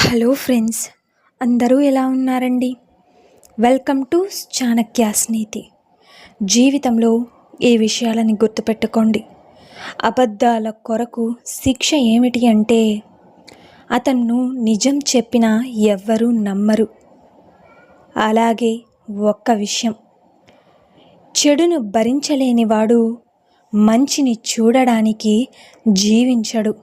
Hello friends, అందరూ ఎలా ఉన్నారండి? వెల్కమ్ టు చాణక్యాస్ నీతి. జీవితంలో ఈ విషయాలని గుర్తుపెట్టుకోండి. అబద్ధాల కొరకు శిక్ష ఏమిటి అంటే అతను నిజం చెప్పినా ఎవ్వరూ నమ్మరు. అలాగే ఒక్క విషయం, చెడును భరించలేనివాడు మంచిని చూడడానికి జీవించడు.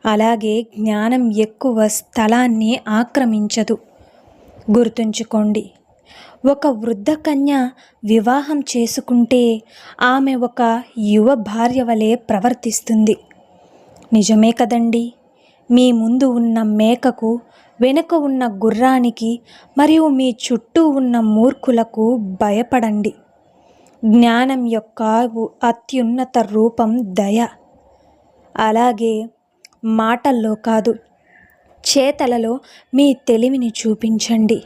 అలాగే జ్ఞానం ఎక్కువ స్థలాన్ని ఆక్రమించదు. గుర్తుంచుకోండి, ఒక వృద్ధ కన్య వివాహం చేసుకుంటే ఆమె ఒక యువ భార్య వలె ప్రవర్తిస్తుంది. నిజమే కదండి? మీ ముందు ఉన్న మేకకు, వెనుక ఉన్న గుర్రానికి మరియు మీ చుట్టూ ఉన్న మూర్ఖులకు భయపడండి. జ్ఞానం యొక్క అత్యున్నత రూపం దయ. అలాగే మాటల్లో కాదు, చేతలలో మీ తెలివిని చూపించండి.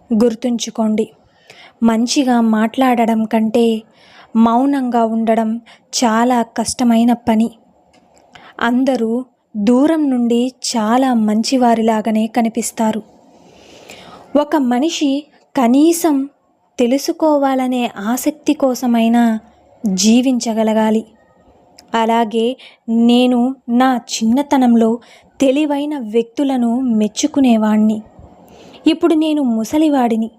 గుర్తుంచుకోండి, మంచిగా మాట్లాడడం కంటే మౌనంగా ఉండడం చాలా కష్టమైన పని. అందరూ దూరం నుండి చాలా మంచివారిలాగానే కనిపిస్తారు. ఒక మనిషి కనీసం తెలుసుకోవాలనే ఆసక్తి కోసమైనా జీవించగలగాలి. అలాగే నేను నా చిన్నతనంలో తెలివైన వ్యక్తులను మెచ్చుకునేవాణ్ణి. ఇప్పుడు నేను ముసలివాడిని.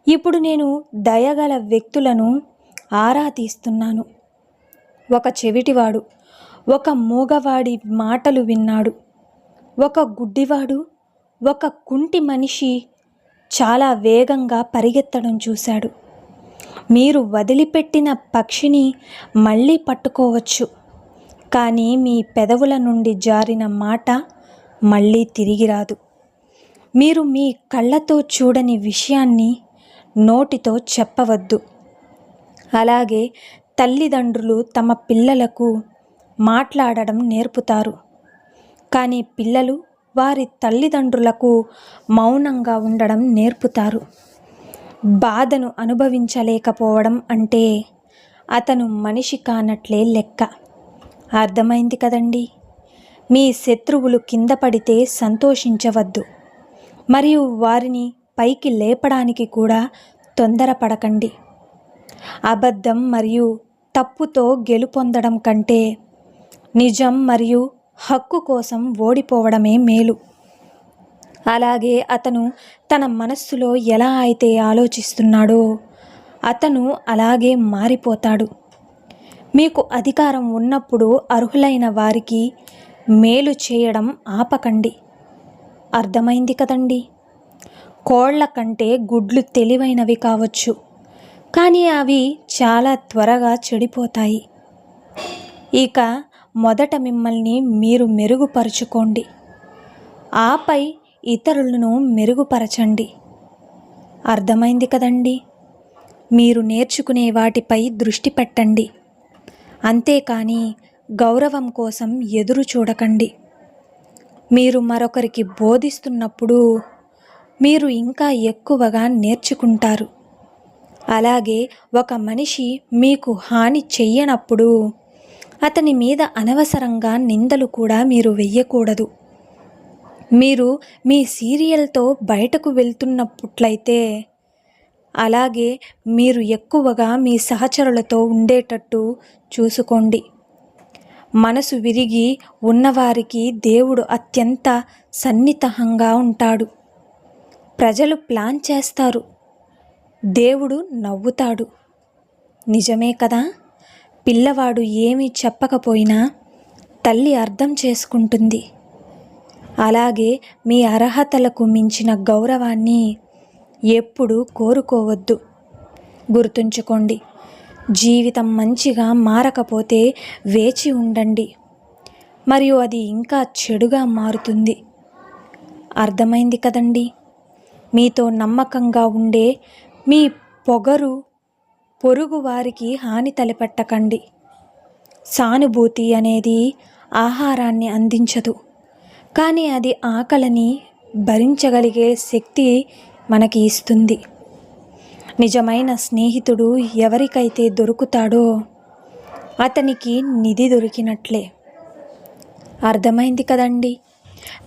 ఇప్పుడు నేను దయగల వ్యక్తులను ఆరా తీస్తున్నాను. ఒక చెవిటివాడు ఒక మూగవాడి మాటలు విన్నాడు. ఒక గుడ్డివాడు ఒక కుంటి మనిషి చాలా వేగంగా పరిగెత్తడం చూశాడు. మీరు వదిలిపెట్టిన పక్షిని మళ్ళీ పట్టుకోవచ్చు, కానీ మీ పెదవుల నుండి జారిన మాట మళ్ళీ తిరిగి రాదు. మీరు మీ కళ్ళతో చూడని విషయాన్ని నోటితో చెప్పవద్దు. అలాగే తల్లిదండ్రులు తమ పిల్లలకు మాట్లాడడం నేర్పుతారు, కానీ పిల్లలు వారి తల్లిదండ్రులకు మౌనంగా ఉండడం నేర్పుతారు. బాధను అనుభవించలేకపోవడం అంటే అతను మనిషి కానట్లే లెక్క. అర్థమైంది కదండి? మీ శత్రువులు కింద పడితే సంతోషించవద్దు, మరియు వారిని పైకి లేపడానికి కూడా తొందరపడకండి. అబద్ధం మరియు తప్పుతో గెలుపొందడం కంటే నిజం మరియు హక్కు కోసం ఓడిపోవడమే మేలు. అలాగే అతను తన మనస్సులో ఎలా అయితే ఆలోచిస్తున్నాడో అతను అలాగే మారిపోతాడు. మీకు అధికారం ఉన్నప్పుడు అర్హులైన వారికి మేలు చేయడం ఆపకండి. అర్థమైంది కదండి? కోళ్ల కంటే గుడ్లు తెలివైనవి కావచ్చు, కానీ అవి చాలా త్వరగా చెడిపోతాయి. ఇక మొదట మిమ్మల్ని మీరు మెరుగుపరుచుకోండి, ఆపై ఇతరులను మెరుగుపరచండి. అర్థమైంది కదండి? మీరు నేర్చుకునే వాటిపై దృష్టి పెట్టండి, అంతేకాని గౌరవం కోసం ఎదురు చూడకండి. మీరు మరొకరికి బోధిస్తున్నప్పుడు మీరు ఇంకా ఎక్కువగా నేర్చుకుంటారు. అలాగే ఒక మనిషి మీకు హాని చెయ్యనప్పుడు అతని మీద అనవసరంగా నిందలు కూడా మీరు వెయ్యకూడదు. మీరు మీ సీరియల్తో బయటకు వెళ్తున్నట్లయితే అలాగే మీరు ఎక్కువగా మీ సహచరులతో ఉండేటట్టు చూసుకోండి. మనసు విరిగి ఉన్నవారికి దేవుడు అత్యంత సన్నిహితంగా ఉంటాడు. ప్రజలు ప్లాన్ చేస్తారు, దేవుడు నవ్వుతాడు. నిజమే కదా? పిల్లవాడు ఏమీ చెప్పకపోయినా తల్లి అర్థం చేసుకుంటుంది. అలాగే మీ అర్హతలకు మించిన గౌరవాన్ని ఎప్పుడూ కోరుకోవద్దు. గుర్తుంచుకోండి, జీవితం మంచిగా మారకపోతే వేచి ఉండండి, మరియు అది ఇంకా చెడుగా మారుతుంది. అర్థమైంది కదండి? మీతో నమ్మకంగా ఉండే మీ పొరుగు వారికి హాని తలపెట్టకండి. సానుభూతి అనేది ఆహారాన్ని అందించదు, కానీ అది ఆకలిని భరించగలిగే శక్తి మనకి ఇస్తుంది. నిజమైన స్నేహితుడు ఎవరికైతే దొరుకుతాడో అతనికి నిధి దొరికినట్లే. అర్థమైంది కదండి?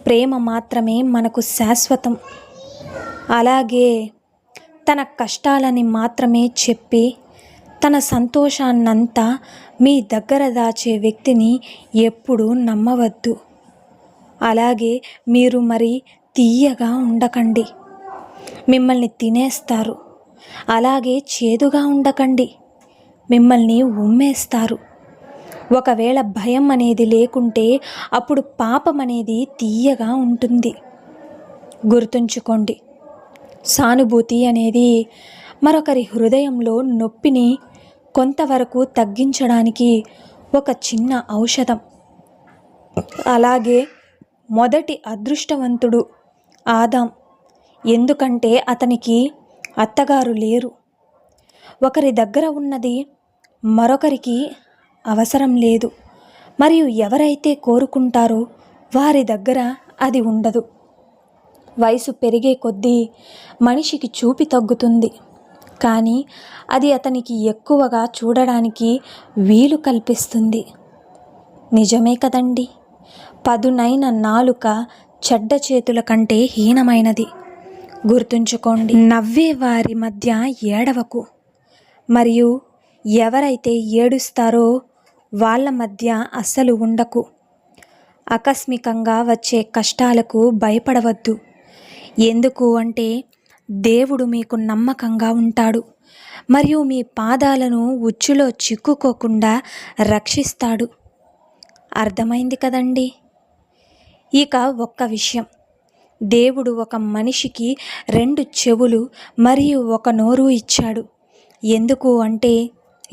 ప్రేమ మాత్రమే మనకు శాశ్వతం. అలాగే తన కష్టాలని మాత్రమే చెప్పి తన సంతోషాన్నంతా మీ దగ్గర దాచే వ్యక్తిని ఎప్పుడూ నమ్మవద్దు. అలాగే మీరు మరి తీయగా ఉండకండి, మిమ్మల్ని తినేస్తారు. అలాగే చేదుగా ఉండకండి, మిమ్మల్ని ఉమ్మేస్తారు. ఒకవేళ భయం అనేది లేకుంటే అప్పుడు పాపం అనేది తీయగా ఉంటుంది. గుర్తుంచుకోండి, సానుభూతి అనేది మరొకరి హృదయంలో నొప్పిని కొంతవరకు తగ్గించడానికి ఒక చిన్న ఔషధం. అలాగే మొదటి అదృష్టవంతుడు ఆదాం, ఎందుకంటే అతనికి అత్తగారు లేరు. ఒకరి దగ్గర ఉన్నది మరొకరికి అవసరం లేదు, మరియు ఎవరైతే కోరుకుంటారో వారి దగ్గర అది ఉండదు. వయసు పెరిగే కొద్దీ మనిషికి చూపు తగ్గుతుంది, కానీ అది అతనికి ఎక్కువగా చూడడానికి వీలు కల్పిస్తుంది. నిజమే కదండి. పదునైన నాలుక చెడ్డ చేతుల కంటే హీనమైనది. గుర్తుంచుకోండి, నవ్వే వారి మధ్య ఏడవకు, మరియు ఎవరైతే ఏడుస్తారో వాళ్ళ మధ్య అస్సలు ఉండకు. ఆకస్మికంగా వచ్చే కష్టాలకు భయపడవద్దు. ఎందుకు అంటే దేవుడు మీకు నమ్మకంగా ఉంటాడు, మరియు మీ పాదాలను ఉచ్చులో చిక్కుకోకుండా రక్షిస్తాడు. అర్థమైంది కదండి. ఇక ఒక్క విషయం, దేవుడు ఒక మనిషికి 2 చెవులు మరియు 1 నోరు ఇచ్చాడు. ఎందుకు అంటే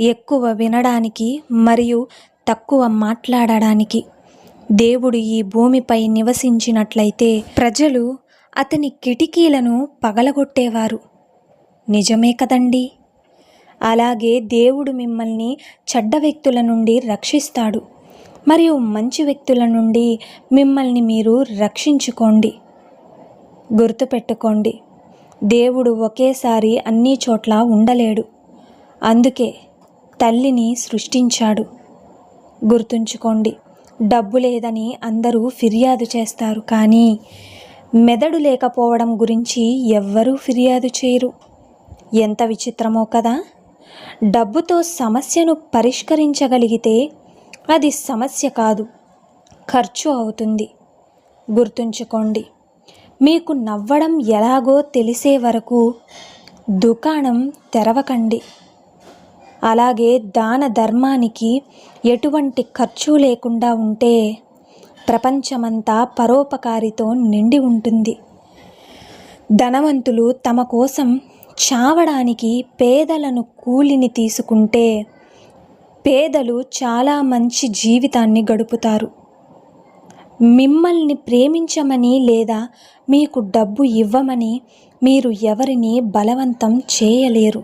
ఎక్కువ వినడానికి మరియు తక్కువ మాట్లాడడానికి. దేవుడు ఈ భూమిపై నివసించినట్లయితే ప్రజలు అతని కిటికీలను పగలగొట్టేవారు. నిజమే కదండి. అలాగే దేవుడు మిమ్మల్ని చెడ్డ వ్యక్తుల నుండి రక్షిస్తాడు, మరియు మంచి వ్యక్తుల నుండి మిమ్మల్ని మీరు రక్షించుకోండి. గుర్తుపెట్టుకోండి, దేవుడు ఒకేసారి అన్ని చోట్ల ఉండలేడు. అందుకే తల్లిని సృష్టించాడు. గుర్తుంచుకోండి, డబ్బు లేదని అందరూ ఫిర్యాదు చేస్తారు, కానీ మెదడు లేకపోవడం గురించి ఎవ్వరూ ఫిర్యాదు చేయరు. ఎంత విచిత్రమో కదా. డబ్బుతో సమస్యను పరిష్కరించగలిగితే అది సమస్య కాదు, ఖర్చు అవుతుంది. గుర్తుంచుకోండి, మీకు నవ్వడం ఎలాగో తెలిసే వరకు దుకాణం తెరవకండి. అలాగే దాన ధర్మానికి ఎటువంటి ఖర్చు లేకుండా ఉంటే ప్రపంచమంతా పరోపకారితో నిండి ఉంటుంది. ధనవంతులు తమ కోసం చావడానికి పేదలను కూలిని తీసుకుంటే పేదలు చాలా మంచి జీవితాన్ని గడుపుతారు. మిమ్మల్ని ప్రేమించమని లేదా మీకు డబ్బు ఇవ్వమని మీరు ఎవరిని బలవంతం చేయలేరు.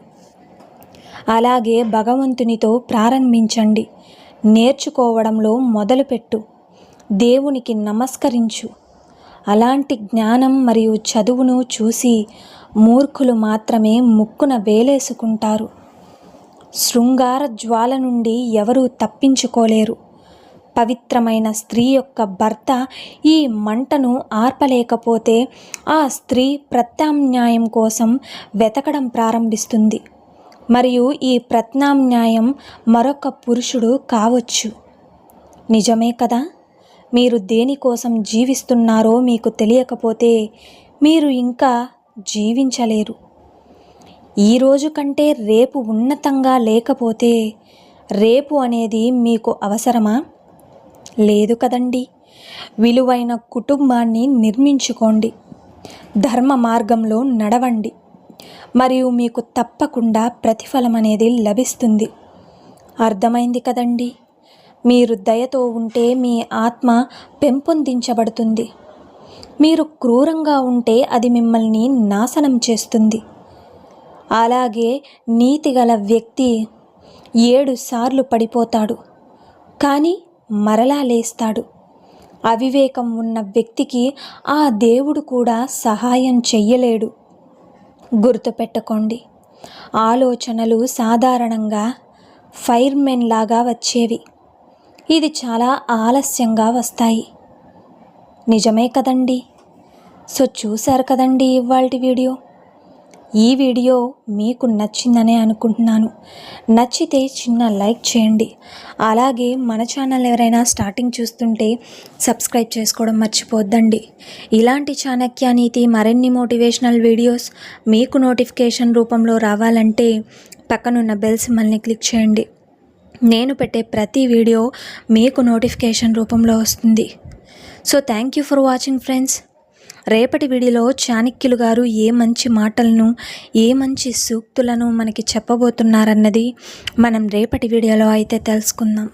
అలాగే భగవంతునితో ప్రారంభించండి. నేర్చుకోవడంలో మొదలుపెట్టు. దేవునికి నమస్కరించు. అలాంటి జ్ఞానం మరియు చదువును చూసి మూర్ఖులు మాత్రమే ముక్కున వేలేసుకుంటారు. శృంగార జ్వాల నుండి ఎవరూ తప్పించుకోలేరు. పవిత్రమైన స్త్రీ యొక్క భర్త ఈ మంటను ఆర్పలేకపోతే ఆ స్త్రీ ప్రత్యామ్నాయం కోసం వెతకడం ప్రారంభిస్తుంది, మరియు ఈ ప్రత్యామ్నాయం మరొక పురుషుడు కావచ్చు. నిజమే కదా. మీరు దేనికోసం జీవిస్తున్నారో మీకు తెలియకపోతే మీరు ఇంకా జీవించలేరు. ఈరోజు కంటే రేపు ఉన్నతంగా లేకపోతే రేపు అనేది మీకు అవసరమా? లేదు కదండి. విలువైన కుటుంబాన్ని నిర్మించుకోండి, ధర్మ మార్గంలో నడవండి, మరియు మీకు తప్పకుండా ప్రతిఫలం అనేది లభిస్తుంది. అర్థమైంది కదండి. మీరు దయతో ఉంటే మీ ఆత్మ పెంపొందించబడుతుంది. మీరు క్రూరంగా ఉంటే అది మిమ్మల్ని నాశనం చేస్తుంది. అలాగే నీతిగల వ్యక్తి 7 సార్లు పడిపోతాడు, కానీ మరలా లేస్తాడు. అవివేకం ఉన్న వ్యక్తికి ఆ దేవుడు కూడా సహాయం చెయ్యలేడు. గుర్తుపెట్టుకోండి, ఆలోచనలు సాధారణంగా ఫైర్మెన్ లాగా వచ్చేవి. ఇది చాలా ఆలస్యంగా వస్తాయి. నిజమే కదండి. సో చూశారు కదండి ఇవాల్టి వీడియో. ఈ వీడియో మీకు నచ్చిందనే అనుకుంటున్నాను. నచ్చితే చిన్న లైక్ చేయండి. అలాగే మన ఛానల్ ఎవరైనా స్టార్టింగ్ చూస్తుంటే సబ్స్క్రైబ్ చేసుకోవడం మర్చిపోద్దండి. ఇలాంటి చాణక్య నీతి మరిన్ని మోటివేషనల్ వీడియోస్ మీకు నోటిఫికేషన్ రూపంలో రావాలంటే పక్కనున్న బెల్ సింబల్ని క్లిక్ చేయండి. నేను పెట్టే ప్రతి వీడియో మీకు నోటిఫికేషన్ రూపంలో వస్తుంది. So thank you for watching friends. రేపటి వీడియోలో చాణక్యులు గారు ఏ మంచి మాటలను, ఏ మంచి సూక్తులను మనకి చెప్పబోతున్నారన్నది మనం రేపటి వీడియోలో అయితే తెలుసుకుందాం.